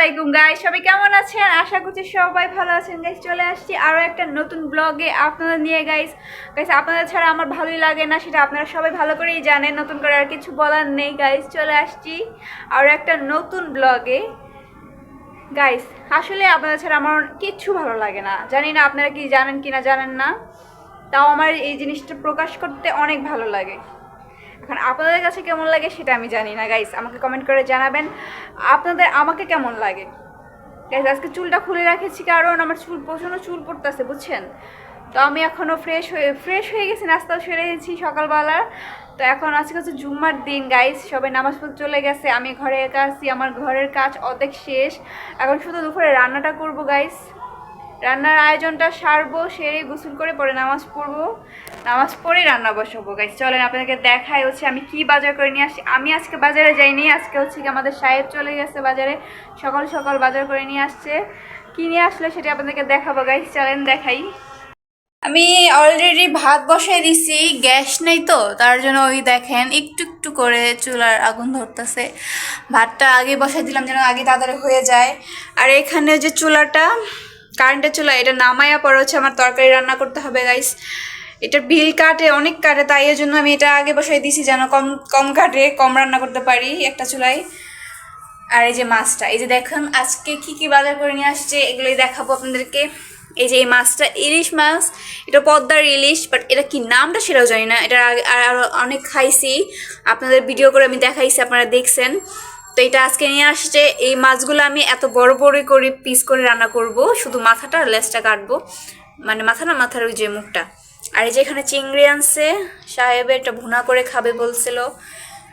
আলাইকুম গাইস, সবাই কেমন আছেন? আশা করছি সবাই ভালো আছেন গাইস। চলে আসছি আরও একটা নতুন ব্লগে আপনাদের নিয়ে গাইস। আপনাদের ছাড়া আমার ভালোই লাগে না, সেটা আপনারা সবাই ভালো করেই জানেন। নতুন করে আর কিছু বলার নেই গাইস। চলে আসছি আরও একটা নতুন ব্লগে গাইস। আসলে আপনাদের ছাড়া আমার কিচ্ছু ভালো লাগে না, জানি না আপনারা কি জানেন কি না জানেন না, তাও আমার এই জিনিসটা প্রকাশ করতে অনেক ভালো লাগে। এখন আপনাদের কাছে কেমন লাগে সেটা আমি জানি না গাইস, আমাকে কমেন্ট করে জানাবেন আপনাদের আমাকে কেমন লাগে গাইস। আজকে চুলটা খুলে রেখেছি কারণ আমার চুল প্রচণ্ড চুল পড়তেছে বুঝছেন। তো আমি এখনও ফ্রেশ হয়ে গেছি, নাস্তাও সেরে গেছি সকালবেলা। তো এখন আজকে হচ্ছে জুম্মার দিন গাইস, সবাই নামাজ পড়তে চলে গেছে, আমি ঘরে একা আছি। আমার ঘরের কাজ অর্ধেক শেষ, এখন শুধু দুপুরে রান্নাটা করব গাইস। রান্নার আয়োজনটা সারবো, সেরে গোসল করে পরে নামাজ পড়বো, নামাজ পড়ে রান্না বসাবো গাইস। চলেন আপনাদেরকে দেখাই হচ্ছে আমি কি বাজার করে নিয়ে আসছি। আমি আজকে বাজারে যাইনি, আজকে হচ্ছে কি আমাদের সাহেব চলে গেছে বাজারে, সকাল সকাল বাজার করে নিয়ে আসছে। কি নিয়ে আসলে সেটা আপনাদেরকে দেখাবো গাইস, চলেন দেখাই। আমি অলরেডি ভাত বসাই দিছি, গ্যাস নেই তো তার জন্য ওই দেখেন একটু একটু করে চুলার আগুন ধরতেছে। ভাতটা আগে বসাই দিলাম যেন আগে তাড়াতাড়ি হয়ে যায়। আর এখানে যে চুলাটা কারেন্টের চুলা, এটা নামাইয়া পরে হচ্ছে আমার তরকারি রান্না করতে হবে গাইস। এটা বিল কাটে, অনেক কাটে, তাই এর জন্য আমি এটা আগে বসাই দিছি যেন কম কম কাটে, কম রান্না করতে পারি একটা চুলায়। আর এই যে মাছটা, এই যে দেখুন আজকে কি কি বাজার করে নিয়ে আসছে এগুলোই দেখাবো আপনাদেরকে। এই যে এই মাছটা ইলিশ মাছ, এটা পদ্মার ইলিশ, বাট এটা কি নামটা সেটাও জানি না। এটা আরও অনেক খাইছি, আপনাদের ভিডিও করে আমি দেখাইছি, আপনারা দেখছেন। তো এটা আজকে নিয়ে আসছে। এই মাছগুলো আমি এত বড় বড় করে পিস করে রান্না করব, শুধু মাথাটা আর লেজটা কাটবো, মানে মাথা না, মাথার ওই যে মুখটা। আর এই যে এখানে চিংড়ি আনছে সাহেবে, এটা ভুনা করে খাবে বলছিল,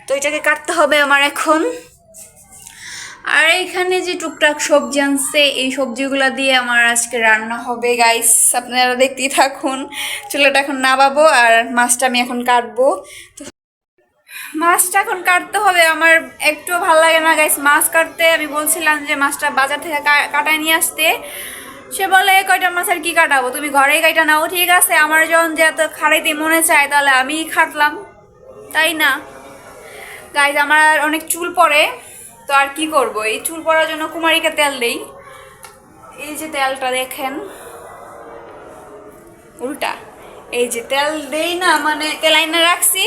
তো এটাকে কাটতে হবে আমার এখন। আর এখানে যে টুকটাক সবজি আনছে, এই সবজিগুলো দিয়ে আমার আজকে রান্না হবে গাইস, আপনারা দেখতেই থাকুন। চুলাটা এখন নামাবো আর মাছটা আমি এখন কাটবো। তো মাছটা এখন কাটতে হবে, আমার একটু ভালো লাগে না গাইস মাছ কাটতে। আমি বলছিলাম যে মাছটা বাজার থেকে কাটায় নিয়ে আসতে, সে বলে কয়টা মাছ আর কি কাটাবো, তুমি ঘরেই কাটা নাও। ঠিক আছে, আমার যখন যে এত খাড়াইতে মনে চায় তাহলে আমি খাটলাম, তাই না গাইস। আমার অনেক চুল পড়ে, তো আর কি করব, এই চুল পড়ার জন্য কুমারিকা তেল দেই। এই যে তেলটা দেখেন উল্টা, এই যে তেল দেই না, মানে তেল আইনা রাখছি,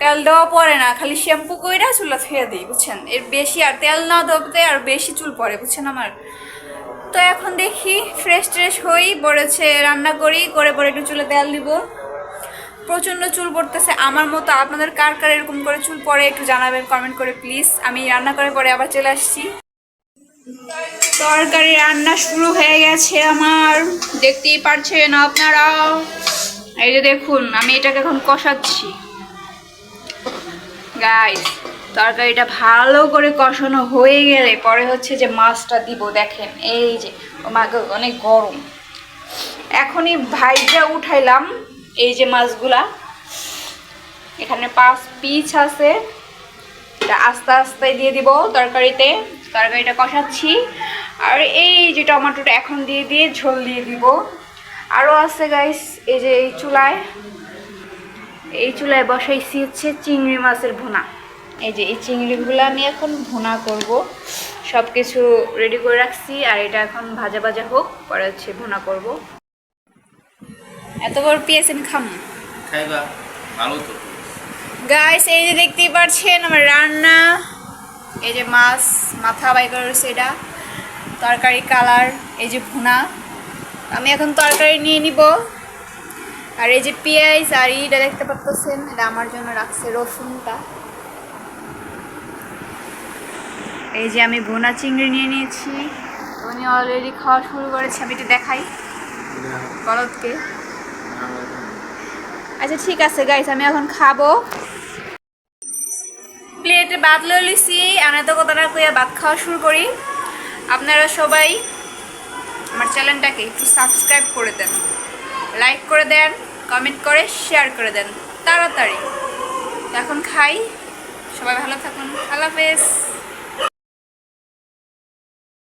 তেল দেওয়া পরে না, খালি শ্যাম্পু কইরা চুলা ফেলে দিই বুঝছেন। এর বেশি আর তেল না দেওয়াতে আর বেশি চুল পড়ে বুঝছেন আমার। তো এখন দেখি ফ্রেশ ট্রেশ হই, বলেছে রান্না করি, করে পরে একটু চুলে তেল দিব। প্রচণ্ড চুল পড়তেছে আমার মতো, আপনাদের কার কার এরকম করে চুল পড়ে একটু জানাবেন কমেন্ট করে প্লিজ। আমি রান্না করে পরে আবার চলে আসছি। তরকারি রান্না শুরু হয়ে গেছে আমার, দেখতেই পারছেন আপনারা। এই যে দেখুন আমি এটাকে এখন কষাচ্ছি গাইস। তরকারিটা ভালো করে কষানো হয়ে গেলে পরে হচ্ছে যে মাছটা দিব। দেখেন এই যে অনেক গরম, এখনই ভাইজা উঠাইলাম। এই যে মাছগুলা এখানে 5 পিস আছে, এটা আস্তে আস্তে দিয়ে দিব তরকারিতে। তরকারিটা কষাচ্ছি আর এই যে টমেটোটা এখন দিয়ে দিয়ে ঝোল দিয়ে দিব। আরও আছে গাইস, এই যে এই চুলায় বসাইছি হচ্ছে চিংড়ি মাছের ভুনা। এই যে এই চিংড়িগুলো আমি এখন ভুনা করব, সব কিছু রেডি করে রাখছি। আর এটা এখন ভাজা ভাজা হোক, পরে হচ্ছে ভুনা করব। এত বড় পেঁয়াজ আমি খাইবা ভালো তো গাইস। এই যে দেখতেই পাচ্ছেন আমার রান্না, এই যে মাছ মাথা বাই করে রয়েছে, এটা তরকারি কালার, এই যে ভুনা। আমি এখন তরকারি নিয়ে নিব। আর এই যে পেঁয়াজ আর এইটা দেখতে পাচ্ছেন, এটা আমার জন্য রাখছে রসুনটা। এই যে আমি ভুনা চিংড়ি নিয়ে নিয়েছি, উনি অলরেডি খাওয়া শুরু করেছে। আমি একটু দেখাই বলদকে। আচ্ছা ঠিক আছে গাইস, আমি এখন খাবো। প্লেটে ভাত লয়ে লিছি, আমি তো কথাটা কইয়া ভাত খাওয়া শুরু করি। আপনারা সবাই আমার চ্যানেলটাকে একটু সাবস্ক্রাইব করে দেন, লাইক করে দেন, কমেন্ট করে শেয়ার করে দেন তাড়াতাড়ি। এখন খাই, সবাই ভালো থাকুন, আল্লাহ হাফেজ।